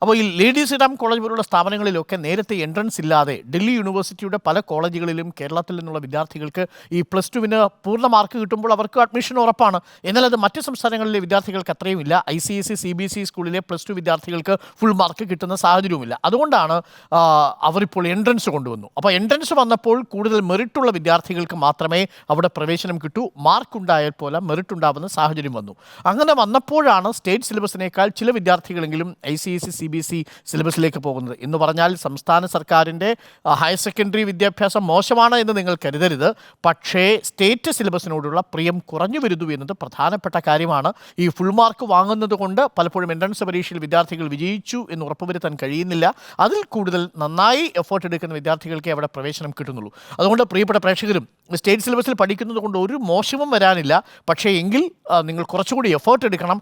അപ്പോൾ ഈ lady Sriram college പോലുള്ള സ്ഥാപനങ്ങളിലൊക്കെ നേരത്തെ എൻട്രൻസ് ഇല്ലാതെ ഡൽഹി യൂണിവേഴ്സിറ്റിയുടെ പല കോളേജുകളിലും കേരളത്തിൽ നിന്നുള്ള വിദ്യാർത്ഥികൾക്ക് ഈ പ്ലസ് ടുവിന് പൂർണ്ണ മാർക്ക് കിട്ടുമ്പോൾ അവർക്ക് അഡ്മിഷൻ ഉറപ്പാണ്. എന്നാൽ അത് മറ്റ് സംസ്ഥാനങ്ങളിലെ വിദ്യാർത്ഥികൾക്ക് അത്രയും ഇല്ല. ICSE CBSE സ്കൂളിലെ പ്ലസ് ടു വിദ്യാർത്ഥികൾക്ക് ഫുൾ മാർക്ക് കിട്ടുന്ന സാഹചര്യവുമില്ല. അതുകൊണ്ടാണ് അവരിപ്പോൾ എൻട്രൻസ് കൊണ്ടുവന്നു. അപ്പോൾ എൻട്രൻസ് വന്നപ്പോൾ കൂടുതൽ മെറിറ്റുള്ള വിദ്യാർത്ഥികൾക്ക് മാത്രമേ അവിടെ പ്രവേശനം കിട്ടൂ. മാർക്ക് ഉണ്ടായാൽ പോലെ മെറിറ്റ് ഉണ്ടാവുന്ന സാഹചര്യം വന്നു. അങ്ങനെ വന്നപ്പോഴാണ് സ്റ്റേറ്റ് സിലബസിനേക്കാൾ ചില വിദ്യാർത്ഥികളെങ്കിലും ICSE CBSE സിലബസിലേക്ക് പോകുന്നത്. എന്ന് പറഞ്ഞാൽ സംസ്ഥാന സർക്കാരിൻ്റെ ഹയർ സെക്കൻഡറി വിദ്യാഭ്യാസം മോശമാണ് എന്ന് നിങ്ങൾ കരുതരുത്. പക്ഷേ സ്റ്റേറ്റ് സിലബസിനോടുള്ള പ്രിയം കുറഞ്ഞു വരുന്നു എന്നത് പ്രധാനപ്പെട്ട കാര്യമാണ്. ഈ ഫുൾ മാർക്ക് വാങ്ങുന്നത് കൊണ്ട് പലപ്പോഴും എൻട്രൻസ് പരീക്ഷയിൽ വിദ്യാർത്ഥികൾ വിജയിച്ചു എന്ന് ഉറപ്പുവരുത്താൻ കഴിയുന്നില്ല. അതിൽ കൂടുതൽ നന്നായി എഫേർട്ട് എടുക്കുന്ന വിദ്യാർത്ഥികൾക്ക് അവിടെ പ്രവേശനം കിട്ടുന്നുള്ളൂ. അതുകൊണ്ട് പ്രിയപ്പെട്ട പ്രേക്ഷകരും, സ്റ്റേറ്റ് സിലബസിൽ പഠിക്കുന്നത് കൊണ്ട് ഒരു മോശവും വരാനില്ല. പക്ഷേ എങ്കിൽ നിങ്ങൾ കുറച്ചുകൂടി എഫേർട്ട് എടുക്കണം.